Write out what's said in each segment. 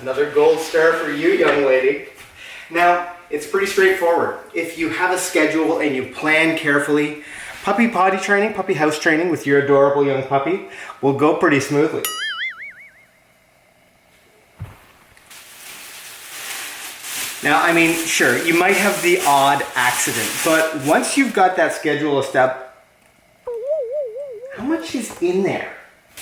Another gold star for you, young lady. Now, it's pretty straightforward. If you have a schedule and you plan carefully, puppy potty training, puppy house training with your adorable young puppy will go pretty smoothly. Now, I mean, sure, you might have the odd accident, but once you've got that schedule established, how much is in there?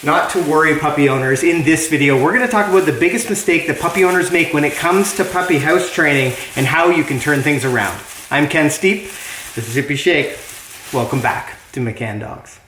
Not to worry, puppy owners. In this video, we're going to talk about the biggest mistake that puppy owners make when it comes to puppy house training and how you can turn things around. I'm Ken Steep. This is Zippy Shake. Welcome back to McCann Dogs.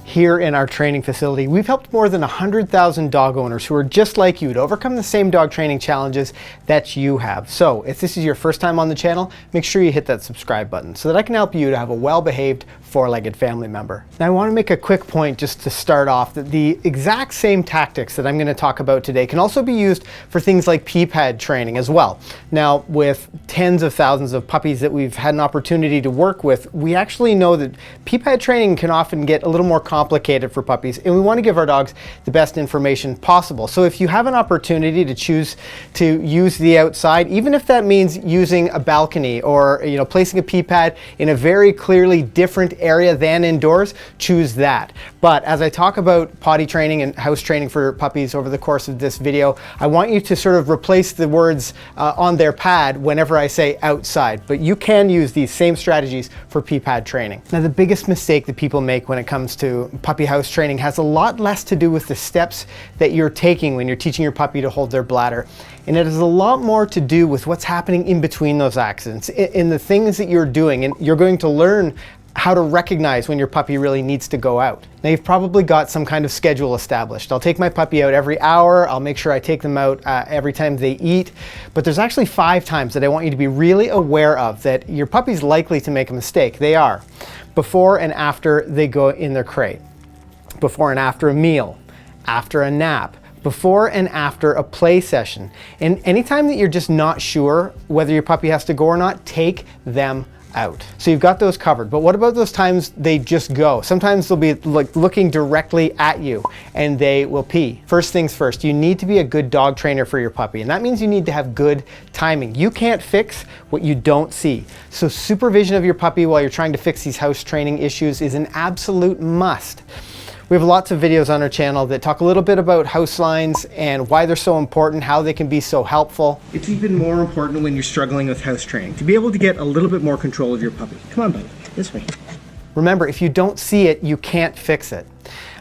Here in our training facility, we've helped more than 100,000 dog owners who are just like you to overcome the same dog training challenges that you have. So if this is your first time on the channel, make sure you hit that subscribe button so that I can help you to have a well-behaved four-legged family member. Now I want to make a quick point just to start off that the exact same tactics that I'm going to talk about today can also be used for things like pee pad training as well. Now with tens of thousands of puppies that we've had an opportunity to work with, we actually know that pee pad training can often get a little more complicated for puppies, and we want to give our dogs the best information possible. So if you have an opportunity to choose to use the outside, even if that means using a balcony or placing a pee pad in a very clearly different area than indoors, choose that. But as I talk about potty training and house training for puppies over the course of this video, I want you to sort of replace the words on their pad whenever I say outside, but you can use these same strategies for pee pad training. Now the biggest mistake that people make when it comes to puppy house training has a lot less to do with the steps that you're taking when you're teaching your puppy to hold their bladder, and it has a lot more to do with what's happening in between those accidents, in the things that you're doing, and you're going to learn how to recognize when your puppy really needs to go out. Now you've probably got some kind of schedule established. I'll take my puppy out every hour. I'll make sure I take them out every time they eat. But there's actually 5 times that I want you to be really aware of that your puppy's likely to make a mistake. They are before and after they go in their crate, before and after a meal, after a nap, before and after a play session. And anytime that you're just not sure whether your puppy has to go or not, take them out. So you've got those covered. But what about those times they just go? Sometimes they'll be like looking directly at you and they will pee. First things first, you need to be a good dog trainer for your puppy, and that means you need to have good timing. You can't fix what you don't see. So supervision of your puppy while you're trying to fix these house training issues is an absolute must. We have lots of videos on our channel that talk a little bit about house lines and why they're so important, how they can be so helpful. It's even more important when you're struggling with house training, to be able to get a little bit more control of your puppy. Come on, buddy, this way. Remember, if you don't see it, you can't fix it.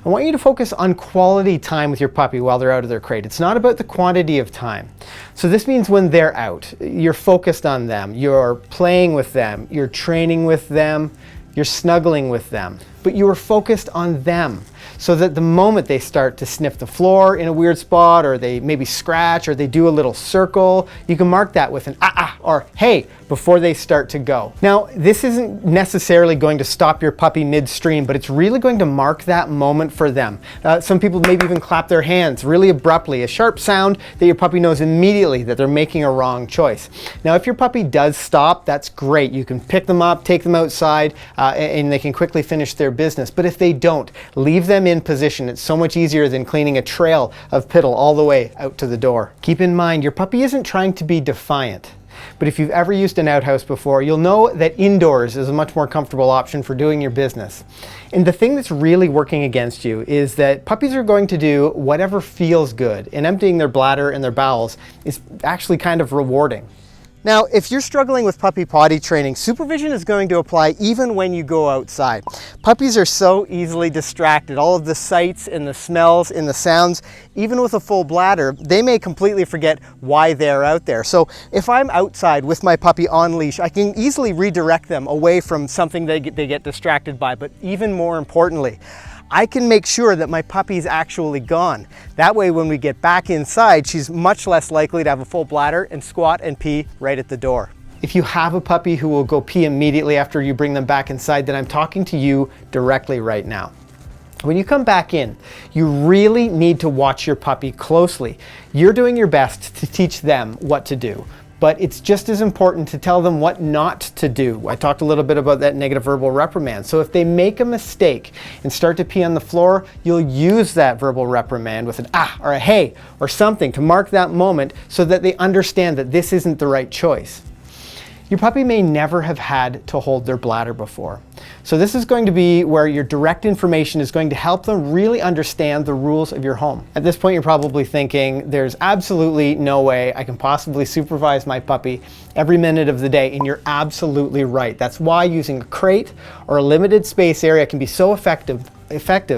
I want you to focus on quality time with your puppy while they're out of their crate. It's not about the quantity of time. So this means when they're out, you're focused on them, you're playing with them, you're training with them, you're snuggling with them, but you are focused on them, so that the moment they start to sniff the floor in a weird spot, or they maybe scratch, or they do a little circle, you can mark that with an ah or hey before they start to go. Now, this isn't necessarily going to stop your puppy midstream, but it's really going to mark that moment for them. Some people maybe even clap their hands really abruptly, a sharp sound that your puppy knows immediately that they're making a wrong choice. Now, if your puppy does stop, that's great. You can pick them up, take them outside, and they can quickly finish their business. But if they don't, leave them in position. It's so much easier than cleaning a trail of piddle all the way out to the door. Keep in mind, your puppy isn't trying to be defiant. But if you've ever used an outhouse before, you'll know that indoors is a much more comfortable option for doing your business. And the thing that's really working against you is that puppies are going to do whatever feels good, and emptying their bladder and their bowels is actually kind of rewarding. Now, if you're struggling with puppy potty training, supervision is going to apply even when you go outside. Puppies are so easily distracted. All of the sights and the smells and the sounds, even with a full bladder, they may completely forget why they're out there. So if I'm outside with my puppy on leash, I can easily redirect them away from something they get distracted by. But even more importantly, I can make sure that my puppy's actually gone. That way, when we get back inside, she's much less likely to have a full bladder and squat and pee right at the door. If you have a puppy who will go pee immediately after you bring them back inside, then I'm talking to you directly right now. When you come back in, you really need to watch your puppy closely. You're doing your best to teach them what to do. But it's just as important to tell them what not to do. I talked a little bit about that negative verbal reprimand. So if they make a mistake and start to pee on the floor, you'll use that verbal reprimand with an ah or a hey or something to mark that moment so that they understand that this isn't the right choice. Your puppy may never have had to hold their bladder before. So this is going to be where your direct information is going to help them really understand the rules of your home. At this point, you're probably thinking, there's absolutely no way I can possibly supervise my puppy every minute of the day, and you're absolutely right. That's why using a crate or a limited space area can be so effective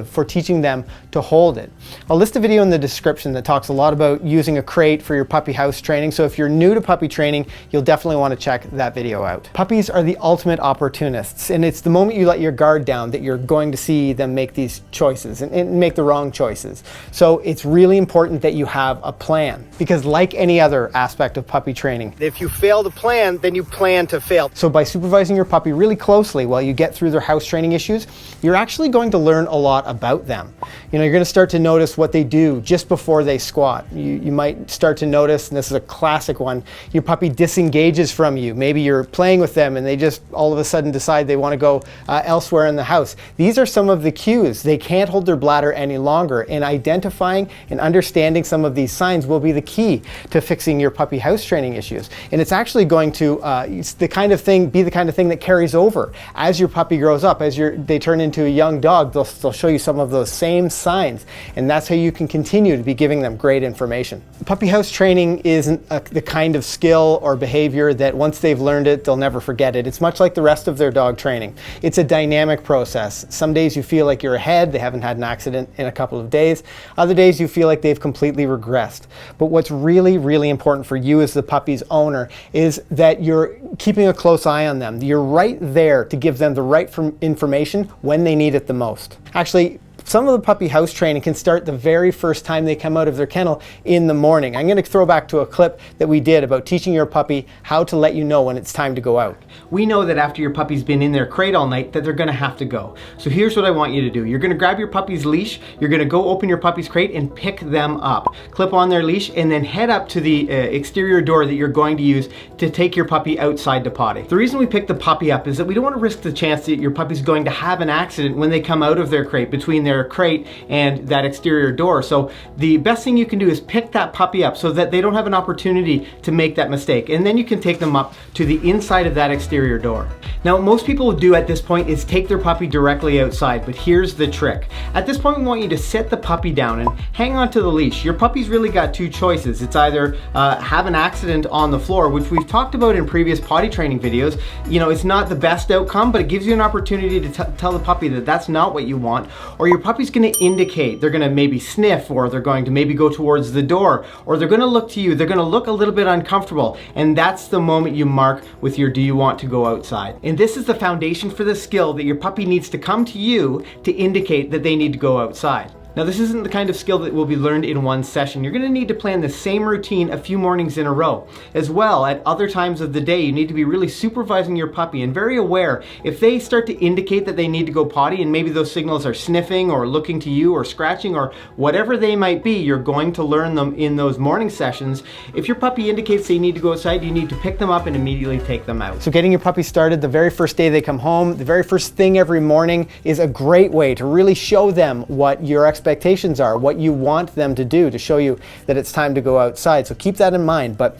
for teaching them to hold it. I'll list a video in the description that talks a lot about using a crate for your puppy house training, so if you're new to puppy training, you'll definitely want to check that video out. Puppies are the ultimate opportunists, and it's the moment you let your guard down that you're going to see them make these choices and make the wrong choices. So it's really important that you have a plan, because like any other aspect of puppy training, if you fail to plan, then you plan to fail. So by supervising your puppy really closely while you get through their house training issues, you're actually going to learn a lot about them. You know, you're going to start to notice what they do just before they squat. You might start to notice, and this is a classic one, your puppy disengages from you. Maybe you're playing with them and they just all of a sudden decide they want to go elsewhere in the house. These are some of the cues. They can't hold their bladder any longer, and identifying and understanding some of these signs will be the key to fixing your puppy house training issues. And it's actually going to be the kind of thing that carries over as your puppy grows up. As they turn into a young dog, they'll show you some of those same signs, and that's how you can continue to be giving them great information. Puppy house training isn't the kind of skill or behavior that once they've learned it, they'll never forget it. It's much like the rest of their dog training. It's a dynamic process. Some days you feel like you're ahead, they haven't had an accident in a couple of days. Other days you feel like they've completely regressed. But what's really, really important for you as the puppy's owner is that you're keeping a close eye on them. You're right there to give them the right information when they need it the most. Actually, some of the puppy house training can start the very first time they come out of their kennel in the morning. I'm going to throw back to a clip that we did about teaching your puppy how to let you know when it's time to go out. We know that after your puppy's been in their crate all night that they're going to have to go. So here's what I want you to do. You're going to grab your puppy's leash, you're going to go open your puppy's crate and pick them up. Clip on their leash and then head up to the exterior door that you're going to use to take your puppy outside to potty. The reason we pick the puppy up is that we don't want to risk the chance that your puppy's going to have an accident when they come out of their crate, between their crate and that exterior door. So the best thing you can do is pick that puppy up so that they don't have an opportunity to make that mistake, and then you can take them up to the inside of that exterior door. Now, what most people will do at this point is take their puppy directly outside, but here's the trick. At this point, we want you to sit the puppy down and hang on to the leash. Your puppy's really got two choices. It's either have an accident on the floor, which we've talked about in previous potty training videos. You know, it's not the best outcome, but it gives you an opportunity to tell the puppy that that's not what you want, or your puppy's going to indicate. They're going to maybe sniff, or they're going to maybe go towards the door, or they're going to look to you. They're going to look a little bit uncomfortable, and that's the moment you mark with your do you want to go outside. And this is the foundation for the skill that your puppy needs to come to you to indicate that they need to go outside. Now, this isn't the kind of skill that will be learned in one session. You're going to need to plan the same routine a few mornings in a row. As well, at other times of the day, you need to be really supervising your puppy and very aware if they start to indicate that they need to go potty, and maybe those signals are sniffing or looking to you or scratching or whatever they might be. You're going to learn them in those morning sessions. If your puppy indicates they need to go outside, you need to pick them up and immediately take them out. So getting your puppy started the very first day they come home, the very first thing every morning, is a great way to really show them what your expectations are, what you want them to do, to show you that it's time to go outside. So keep that in mind. But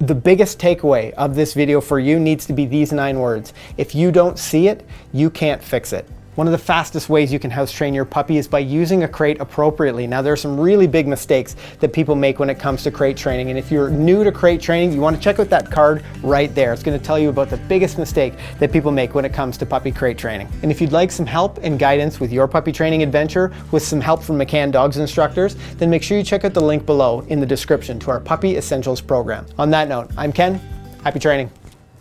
the biggest takeaway of this video for you needs to be these 9 words. If you don't see it, you can't fix it. One of the fastest ways you can house train your puppy is by using a crate appropriately. Now, there are some really big mistakes that people make when it comes to crate training, and if you're new to crate training, you want to check out that card right there. It's going to tell you about the biggest mistake that people make when it comes to puppy crate training. And if you'd like some help and guidance with your puppy training adventure, with some help from McCann Dogs instructors, then make sure you check out the link below in the description to our Puppy Essentials program. On that note, I'm Ken. Happy training.